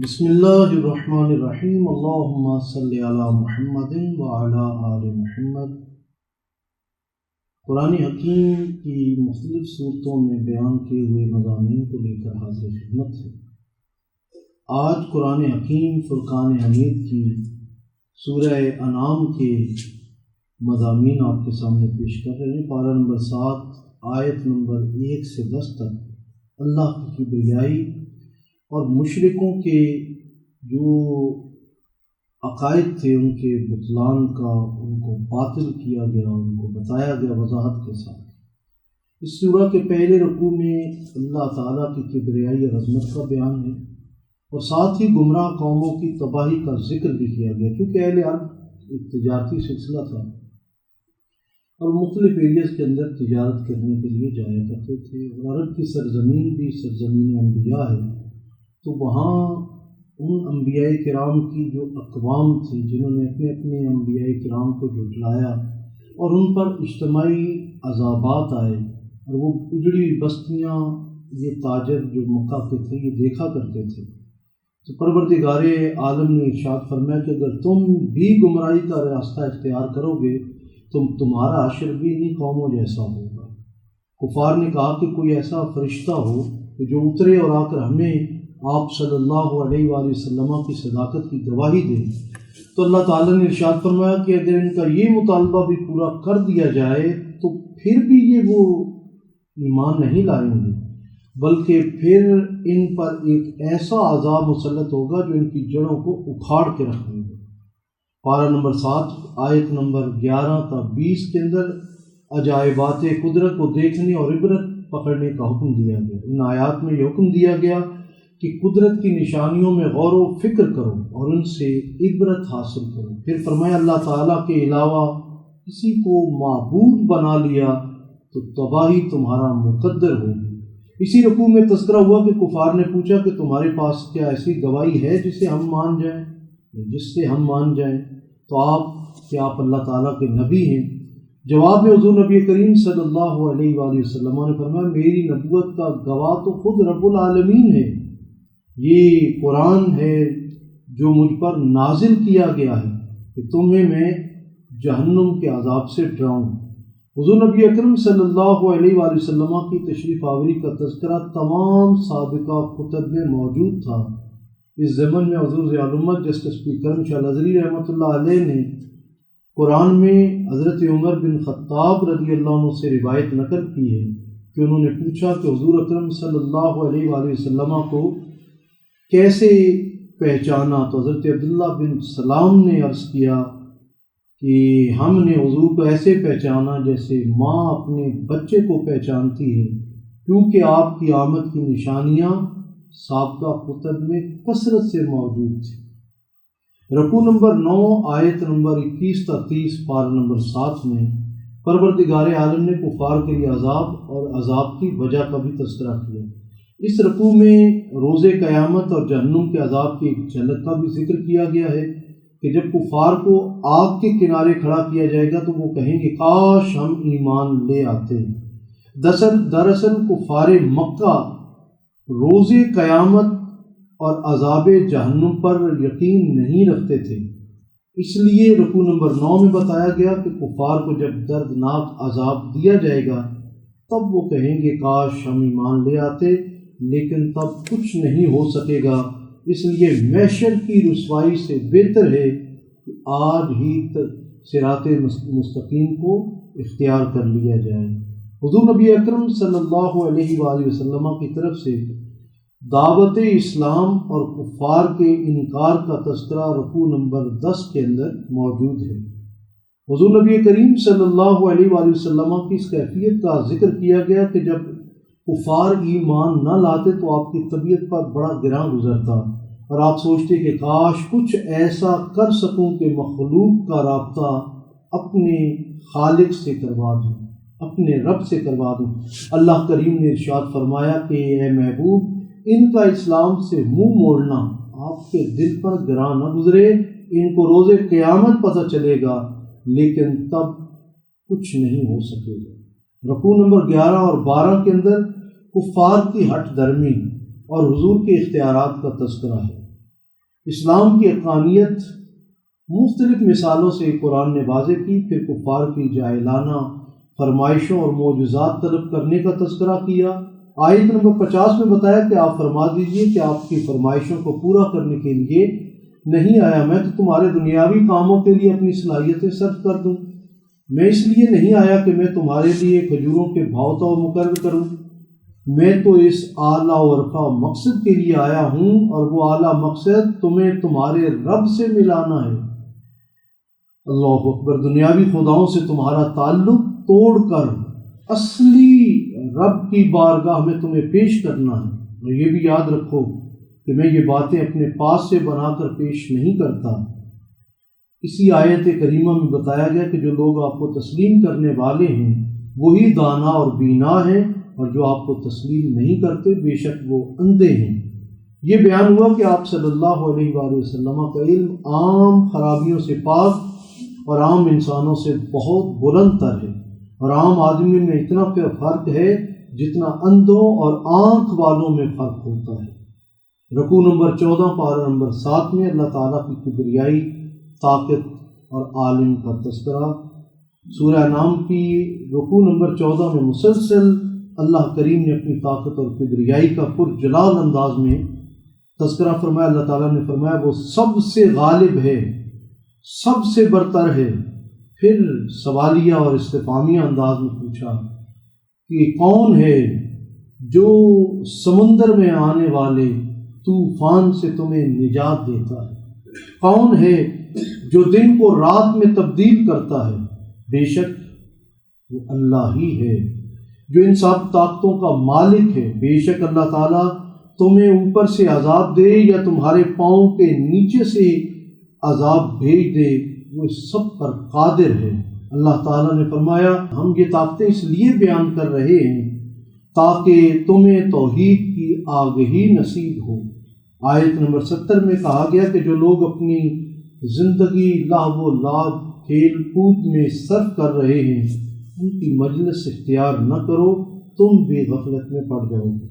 بسم اللہ الرحمن الرحیم، اللہم صلی علی محمد وعلی آل محمد۔ قرآن حکیم کی مختلف صورتوں میں بیان کیے ہوئے مضامین کو لے کر حاضر خدمت ہے۔ آج قرآن حکیم فرقان حمید کی سورہ انعام کے مضامین آپ کے سامنے پیش کر رہے ہیں۔ پارہ نمبر 7 آیت نمبر 1 سے 10 تک اللہ کی کبریائی اور مشرکوں کے جو عقائد تھے ان کے بطلان کا، ان کو باطل کیا گیا، ان کو بتایا گیا وضاحت کے ساتھ۔ اس سورہ کے پہلے رکوع میں اللہ تعالیٰ کی کبریائی اور عظمت کا بیان ہے، اور ساتھ ہی گمراہ قوموں کی تباہی کا ذکر بھی کیا گیا، کیونکہ اہل عرب ایک تجارتی سلسلہ تھا اور مختلف ایریاز کے اندر تجارت کرنے کے لیے جایا کرتے تھے، اور عرب کی سرزمین بھی سرزمین انبیاء ہے، تو وہاں ان انبیاء کرام کی جو اقوام تھی جنہوں نے اپنے اپنے انبیاء کرام کو جھٹلایا اور ان پر اجتماعی عذابات آئے، اور وہ اجڑی بستیاں یہ تاجر جو مکہ کے تھے یہ دیکھا کرتے تھے، تو پروردگار عالم نے ارشاد فرمایا کہ اگر تم بھی گمراہی کا راستہ اختیار کرو گے تو تمہارا حشر بھی انہیں قوموں جیسا ہوگا۔ کفار نے کہا کہ کوئی ایسا فرشتہ ہو کہ جو اترے اور آ کر ہمیں آپ صلی اللہ علیہ وآلہ وسلم کی صداقت کی گواہی دے، تو اللہ تعالیٰ نے ارشاد فرمایا کہ اگر ان کا یہ مطالبہ بھی پورا کر دیا جائے تو پھر بھی یہ وہ ایمان نہیں لائیں گے، بلکہ پھر ان پر ایک ایسا عذاب مسلط ہوگا جو ان کی جڑوں کو اکھاڑ کے رکھ دیں گے۔ پارہ نمبر 7 آیت نمبر 11 تا 20 کے اندر عجائبات قدرت کو دیکھنے اور عبرت پکڑنے کا حکم دیا گیا۔ ان آیات میں یہ حکم دیا گیا کہ قدرت کی نشانیوں میں غور و فکر کرو اور ان سے عبرت حاصل کرو۔ پھر فرمایا اللہ تعالیٰ کے علاوہ کسی کو معبود بنا لیا تو تباہی تمہارا مقدر ہوگی۔ اسی رکوع میں تذکرہ ہوا کہ کفار نے پوچھا کہ تمہارے پاس کیا ایسی گواہی ہے جس سے ہم مان جائیں، تو آپ اللہ تعالیٰ کے نبی ہیں؟ جواب میں حضور نبی کریم صلی اللہ علیہ وآلہ وسلم نے فرمایا میری نبوت کا گواہ تو خود رب العالمین ہے، یہ قرآن ہے جو مجھ پر نازل کیا گیا ہے کہ تمہیں میں جہنم کے عذاب سے ڈراؤں۔ حضور نبی اکرم صلی اللہ علیہ وآلہ وسلم کی تشریف آوری کا تذکرہ تمام سابقہ کتب میں موجود تھا۔ اس ضمن میں حضور ضیاء الامت جسٹس پی کرم شاہ نظری رحمۃ اللہ علیہ نے قرآن میں حضرت عمر بن خطاب رضی اللہ عنہ سے روایت نقل کی ہے کہ انہوں نے پوچھا کہ حضور اکرم صلی اللہ علیہ وآلہ وسلم کو کیسے پہچانا، تو حضرت عبداللہ بن سلام نے عرض کیا کہ ہم نے حضور کو ایسے پہچانا جیسے ماں اپنے بچے کو پہچانتی ہے، کیونکہ آپ کی آمد کی نشانیاں سابقہ کتب میں کثرت سے موجود تھیں۔ رکوع نمبر 9 آیت نمبر 21 تا 30 پارہ نمبر 7 میں پروردگار عالم نے کفار کے لیے عذاب اور عذاب کی وجہ کا بھی تذکرہ کیا۔ اس رکوع میں روز قیامت اور جہنم کے عذاب کی ایک جھلک کا بھی ذکر کیا گیا ہے کہ جب کفار کو آگ کے کنارے کھڑا کیا جائے گا تو وہ کہیں گے کاش ہم ایمان لے آتے۔ دراصل کفار مکہ روز قیامت اور عذاب جہنم پر یقین نہیں رکھتے تھے، اس لیے رکوع نمبر 9 میں بتایا گیا کہ کفار کو جب دردناک عذاب دیا جائے گا تب وہ کہیں گے کاش ہم ایمان لے آتے، لیکن تب کچھ نہیں ہو سکے گا۔ اس لیے محشر کی رسوائی سے بہتر ہے کہ آج ہی صراط مستقیم کو اختیار کر لیا جائے۔ حضور نبی اکرم صلی اللہ علیہ وآلہ وسلم کی طرف سے دعوت اسلام اور کفار کے انکار کا تذکرہ رکوع نمبر 10 کے اندر موجود ہے۔ حضور نبی کریم صلی اللہ علیہ وآلہ وسلم کی اس کیفیت کا ذکر کیا گیا کہ جب کفار ایمان نہ لاتے تو آپ کی طبیعت پر بڑا گراں گزرتا اور آپ سوچتے کہ کاش کچھ ایسا کر سکوں کہ مخلوق کا رابطہ اپنے خالق سے کروا دوں، اپنے رب سے کروا دوں۔ اللہ کریم نے ارشاد فرمایا کہ اے محبوب ان کا اسلام سے منہ موڑنا آپ کے دل پر گراں نہ گزرے، ان کو روز قیامت پتہ چلے گا لیکن تب کچھ نہیں ہو سکے گا۔ رکوع نمبر 11 اور 12 کے اندر کفار کی ہٹ درمی اور حضور کے اختیارات کا تذکرہ ہے۔ اسلام کی حقانیت مختلف مثالوں سے قرآن نے واضح کی، پھر کفار کی جاہلانہ فرمائشوں اور معجزات طلب کرنے کا تذکرہ کیا۔ آیت نمبر 50 میں بتایا کہ آپ فرما دیجئے کہ آپ کی فرمائشوں کو پورا کرنے کے لیے نہیں آیا میں تو تمہارے دنیاوی کاموں کے لیے اپنی صلاحیتیں صرف کر دوں، میں اس لیے نہیں آیا کہ میں تمہارے لیے کھجوروں کے بھاؤ تو مقرر کروں، میں تو اس اعلیٰ و رفع مقصد کے لیے آیا ہوں، اور وہ اعلیٰ مقصد تمہیں تمہارے رب سے ملانا ہے۔ اللہ اکبر، دنیاوی خداؤں سے تمہارا تعلق توڑ کر اصلی رب کی بارگاہ میں تمہیں پیش کرنا ہے۔ اور یہ بھی یاد رکھو کہ میں یہ باتیں اپنے پاس سے بنا کر پیش نہیں کرتا۔ اسی آیت کریمہ میں بتایا گیا کہ جو لوگ آپ کو تسلیم کرنے والے ہیں وہی دانا اور بینا ہیں، اور جو آپ کو تسلیم نہیں کرتے بے شک وہ اندھے ہیں۔ یہ بیان ہوا کہ آپ صلی اللہ علیہ وآلہ وسلم کا علم عام خرابیوں سے پاک اور عام انسانوں سے بہت بلند تر ہے، اور عام آدمی میں اتنا فرق ہے جتنا اندھوں اور آنکھ والوں میں فرق ہوتا ہے۔ رکوع نمبر 14 پارہ نمبر 7 میں اللہ تعالیٰ کی کبریائی، طاقت اور عالم کا تذکرہ۔ سورہ نام کی رکوع نمبر 14 میں مسلسل اللہ کریم نے اپنی طاقت اور کبریائی کا پرجلال انداز میں تذکرہ فرمایا۔ اللہ تعالیٰ نے فرمایا وہ سب سے غالب ہے، سب سے برتر ہے۔ پھر سوالیہ اور استفہامیہ انداز میں پوچھا کہ کون ہے جو سمندر میں آنے والے طوفان سے تمہیں نجات دیتا ہے؟ کون ہے جو دن کو رات میں تبدیل کرتا ہے؟ بے شک وہ اللہ ہی ہے جو ان سب طاقتوں کا مالک ہے۔ بے شک اللہ تعالیٰ تمہیں اوپر سے عذاب دے یا تمہارے پاؤں کے نیچے سے عذاب بھیج دے، وہ سب پر قادر ہے۔ اللہ تعالیٰ نے فرمایا ہم یہ طاقتیں اس لیے بیان کر رہے ہیں تاکہ تمہیں توحید کی آگہی نصیب ہو۔ آیت نمبر 70 میں کہا گیا کہ جو لوگ اپنی زندگی لہو و لعب، کھیل کود میں صرف کر رہے ہیں ان کی مجلس اختیار نہ کرو، تم بے غفلت میں پڑ جاؤ گے۔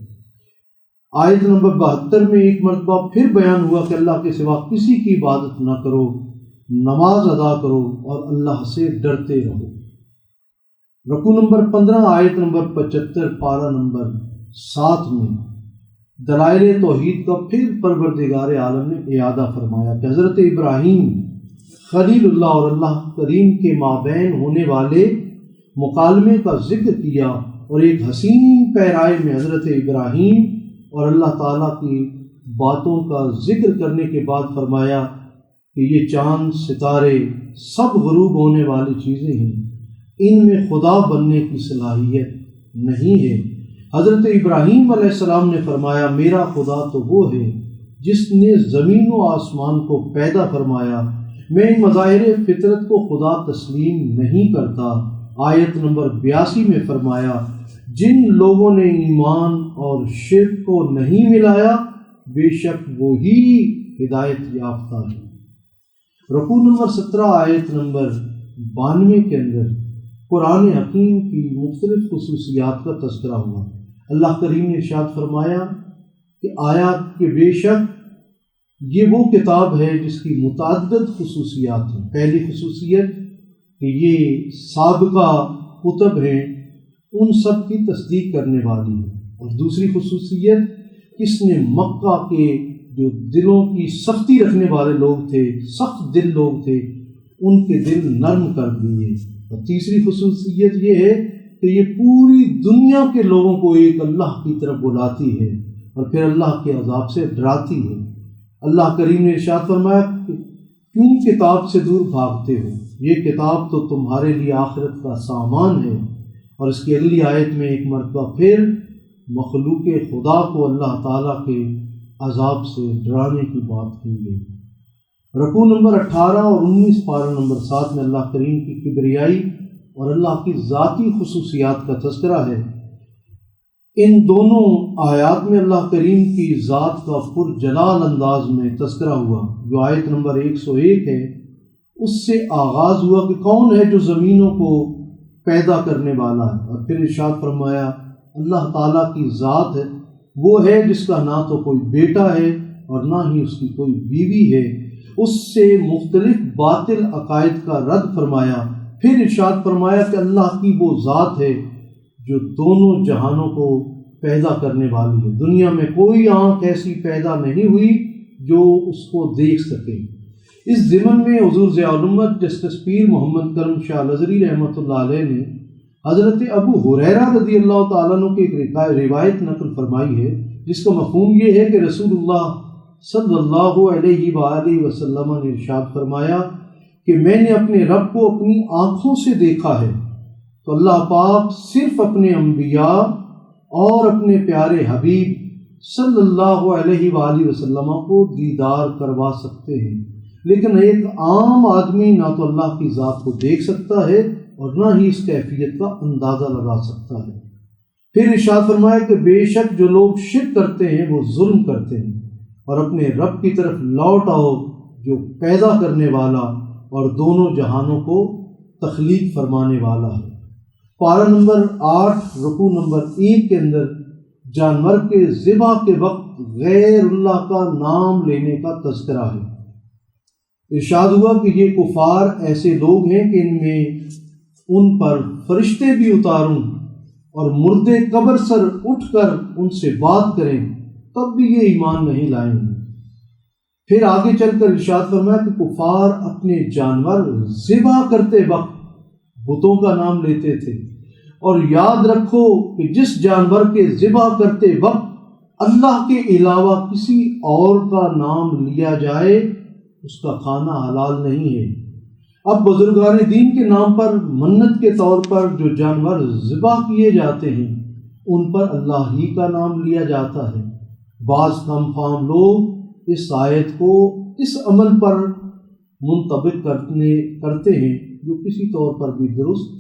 آیت نمبر 72 میں ایک مرتبہ پھر بیان ہوا کہ اللہ کے سوا کسی کی عبادت نہ کرو، نماز ادا کرو اور اللہ سے ڈرتے رہو۔ رکوع نمبر 15 آیت نمبر 75 پارہ نمبر 7 میں دلائل توحید کا پھر پروردگار عالم نے اعادہ فرمایا کہ حضرت ابراہیم خلیل اللہ اور اللہ کریم کے مابین ہونے والے مکالمے کا ذکر کیا، اور ایک حسین پیرائے میں حضرت ابراہیم اور اللہ تعالیٰ کی باتوں کا ذکر کرنے کے بعد فرمایا کہ یہ چاند ستارے سب غروب ہونے والی چیزیں ہیں، ان میں خدا بننے کی صلاحیت نہیں ہے۔ حضرت ابراہیم علیہ السلام نے فرمایا میرا خدا تو وہ ہے جس نے زمین و آسمان کو پیدا فرمایا، میں ان مظاہر فطرت کو خدا تسلیم نہیں کرتا۔ آیت نمبر 82 میں فرمایا جن لوگوں نے ایمان اور شرک کو نہیں ملایا بے شک وہی ہدایت یافتہ ہے۔ رکوع نمبر 17 آیت نمبر 92 کے اندر قرآن حکیم کی مختلف خصوصیات کا تذکرہ ہوا۔ اللہ کریم نے ارشاد فرمایا کہ آیا کہ بے شک یہ وہ کتاب ہے جس کی متعدد خصوصیات ہیں۔ پہلی خصوصیت کہ یہ سابقہ کتب ہیں ان سب کی تصدیق کرنے والی ہے، اور دوسری خصوصیت اس نے مکہ کے جو دلوں کی سختی رکھنے والے لوگ تھے، سخت دل لوگ تھے، ان کے دل نرم کر دیے، اور تیسری خصوصیت یہ ہے کہ یہ پوری دنیا کے لوگوں کو ایک اللہ کی طرف بلاتی ہے اور پھر اللہ کے عذاب سے ڈراتی ہے۔ اللہ کریم نے ارشاد فرمایا کہ کیوں کتاب سے دور بھاگتے ہو، یہ کتاب تو تمہارے لیے آخرت کا سامان ہے۔ اور اس کی اگلی آیت میں ایک مرتبہ پھر مخلوق خدا کو اللہ تعالیٰ کے عذاب سے ڈرانے کی بات کی گئی۔ رکوع نمبر 18 اور 19 پارہ نمبر 7 میں اللہ کریم کی کبریائی اور اللہ کی ذاتی خصوصیات کا تذکرہ ہے۔ ان دونوں آیات میں اللہ کریم کی ذات کا پرجلال انداز میں تذکرہ ہوا۔ جو آیت نمبر 101 ہے اس سے آغاز ہوا کہ کون ہے جو زمینوں کو پیدا کرنے والا ہے، اور پھر ارشاد فرمایا اللہ تعالیٰ کی ذات ہے وہ ہے جس کا نہ تو کوئی بیٹا ہے اور نہ ہی اس کی کوئی بیوی ہے۔ اس سے مختلف باطل عقائد کا رد فرمایا۔ پھر ارشاد فرمایا کہ اللہ کی وہ ذات ہے جو دونوں جہانوں کو پیدا کرنے والی ہے، دنیا میں کوئی آنکھ ایسی پیدا نہیں ہوئی جو اس کو دیکھ سکے۔ اس ضمن میں حضور ضیاء الامت جسٹس پیر محمد کرم شاہ لزری رحمۃ اللہ علیہ نے حضرت ابو ہریرہ رضی اللہ تعالیٰ عنہ کی ایک روایت نقل فرمائی ہے، جس کا مفہوم یہ ہے کہ رسول اللہ صلی اللہ علیہ وآلہ وسلم نے ارشاد فرمایا کہ میں نے اپنے رب کو اپنی آنکھوں سے دیکھا ہے، تو اللہ پاک صرف اپنے انبیاء اور اپنے پیارے حبیب صلی اللہ علیہ وآلہ وسلم کو دیدار کروا سکتے ہیں، لیکن ایک عام آدمی نہ تو اللہ کی ذات کو دیکھ سکتا ہے اور نہ ہی اس کیفیت کا اندازہ لگا سکتا ہے۔ پھر ارشاد فرمایا کہ بے شک جو لوگ شرک کرتے ہیں وہ ظلم کرتے ہیں، اور اپنے رب کی طرف لوٹ آؤ جو پیدا کرنے والا اور دونوں جہانوں کو تخلیق فرمانے والا ہے۔ پارہ نمبر 8 رکوع نمبر 1 کے اندر جانور کے ذبح کے وقت غیر اللہ کا نام لینے کا تذکرہ ہے۔ ارشاد ہوا کہ یہ کفار ایسے لوگ ہیں کہ ان پر فرشتے بھی اتاروں اور مردے قبر سر اٹھ کر ان سے بات کریں تب بھی یہ ایمان نہیں لائیں گے۔ پھر آگے چل کر ارشاد فرمایا کہ کفار اپنے جانور ذبح کرتے وقت بتوں کا نام لیتے تھے، اور یاد رکھو کہ جس جانور کے ذبح کرتے وقت اللہ کے علاوہ کسی اور کا نام لیا جائے اس کا کھانا حلال نہیں ہے۔ اب بزرگان دین کے نام پر منت کے طور پر جو جانور ذبح کیے جاتے ہیں ان پر اللہ ہی کا نام لیا جاتا ہے۔ بعض کم فہم لوگ اس آیت کو اس عمل پر منطبق کرتے ہیں جو کسی طور پر بھی درست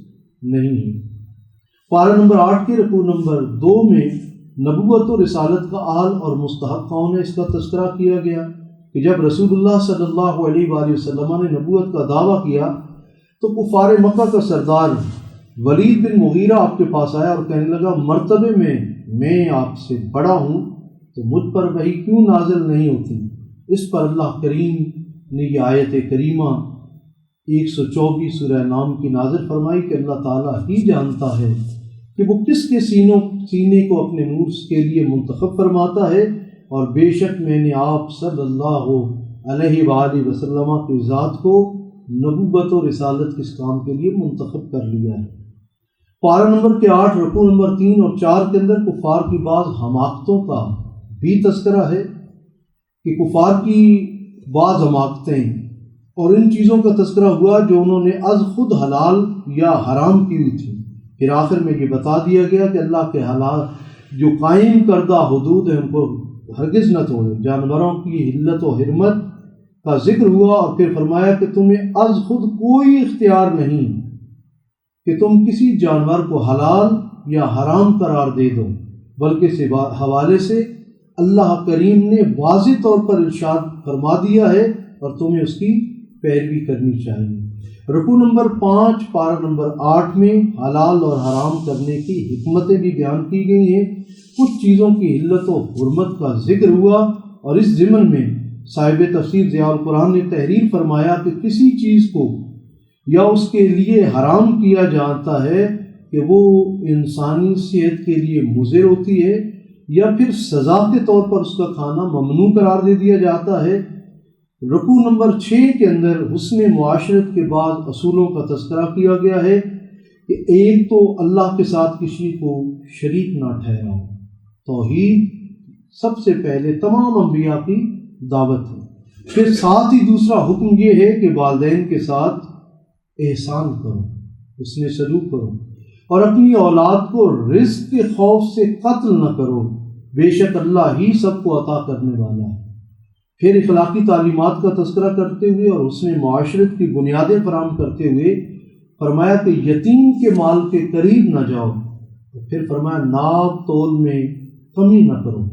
نہیں ہے۔ پارہ نمبر 8 کے رکوع نمبر 2 میں نبوت و رسالت کا اہل اور مستحق کون ہے اس کا تذکرہ کیا گیا کہ جب رسول اللہ صلی اللہ علیہ وآلہ وسلم نے نبوت کا دعویٰ کیا تو کفار مکہ کا سردار ولید بن مغیرہ آپ کے پاس آیا اور کہنے لگا مرتبے میں آپ سے بڑا ہوں تو مجھ پر وحی کیوں نازل نہیں ہوتی؟ اس پر اللہ کریم نے یہ آیت کریمہ 124 سورہ نام کی نازل فرمائی کہ اللہ تعالیٰ ہی جانتا ہے کہ وہ کس کے سینے کو اپنے نور کے لیے منتخب فرماتا ہے، اور بے شک میں نے آپ صلی اللہ علیہ وآلہ وسلم کی ذات کو نبوت و رسالت کے اس کام کے لیے منتخب کر لیا ہے۔ پارہ نمبر کے 8 رکوع نمبر 3 اور 4 کے اندر کفار کی بعض حماقتوں کا بھی تذکرہ ہے کہ کفار کی بعض حماقتیں اور ان چیزوں کا تذکرہ ہوا جو انہوں نے از خود حلال یا حرام کی ہوئی تھی۔ پھر آخر میں یہ بتا دیا گیا کہ اللہ کے حلال جو قائم کردہ حدود ہیں ان کو ہرگز نہ توڑے۔ جانوروں کی حلت و حرمت کا ذکر ہوا اور پھر فرمایا کہ تمہیں از خود کوئی اختیار نہیں کہ تم کسی جانور کو حلال یا حرام قرار دے دو، بلکہ اس حوالے سے اللہ کریم نے واضح طور پر ارشاد فرما دیا ہے اور تمہیں اس کی پیروی کرنی چاہیے۔ رکوع نمبر 5 پارہ نمبر 8 میں حلال اور حرام کرنے کی حکمتیں بھی بیان کی گئی ہیں۔ کچھ چیزوں کی حلت و حرمت کا ذکر ہوا اور اس ضمن میں صاحب تفسیر ضیاء القرآن نے تحریر فرمایا کہ کسی چیز کو یا اس کے لیے حرام کیا جاتا ہے کہ وہ انسانی صحت کے لیے مضر ہوتی ہے، یا پھر سزا کے طور پر اس کا کھانا ممنوع قرار دے دیا جاتا ہے۔ رکوع نمبر 6 کے اندر حسن معاشرت کے بعد اصولوں کا تذکرہ کیا گیا ہے کہ ایک تو اللہ کے ساتھ کسی کو شریک نہ ٹھہراؤ، توحید سب سے پہلے تمام انبیاء کی دعوت ہے۔ پھر ساتھ ہی دوسرا حکم یہ ہے کہ والدین کے ساتھ احسان کرو، حسن سلوک کرو، اور اپنی اولاد کو رزق کے خوف سے قتل نہ کرو، بے شک اللہ ہی سب کو عطا کرنے والا ہے۔ پھر اخلاقی تعلیمات کا تذکرہ کرتے ہوئے اور حسن معاشرت کی بنیادیں فراہم کرتے ہوئے فرمایا کہ یتیم کے مال کے قریب نہ جاؤ، پھر فرمایا ناپ تول میں کمی نہ کرو،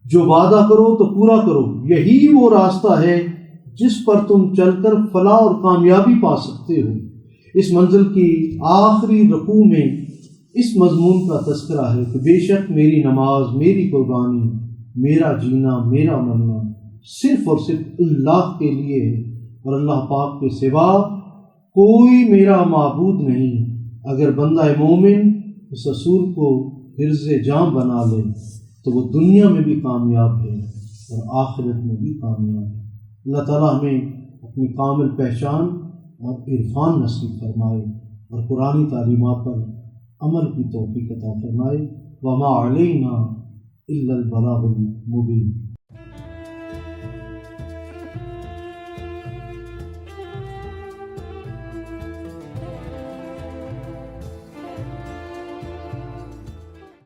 جو وعدہ کرو تو پورا کرو، یہی وہ راستہ ہے جس پر تم چل کر فلاح اور کامیابی پا سکتے ہو۔ اس منزل کی آخری رکوع میں اس مضمون کا تذکرہ ہے کہ بے شک میری نماز، میری قربانی، میرا جینا، میرا مرنا صرف اور صرف اللہ کے لیے ہے، اور اللہ پاک کے سوا کوئی میرا معبود نہیں۔ اگر بندہ مومن اس اصول کو حرز جاں بنا لے تو وہ دنیا میں بھی کامیاب ہے اور آخرت میں بھی کامیاب ہے۔ اللہ تعالیٰ ہمیں اپنی کامل پہچان اور عرفان نصیب فرمائے اور قرآنی تعلیمات پر عمل کی توفیق عطا فرمائے۔ وما علینا الا البلاغ المبین۔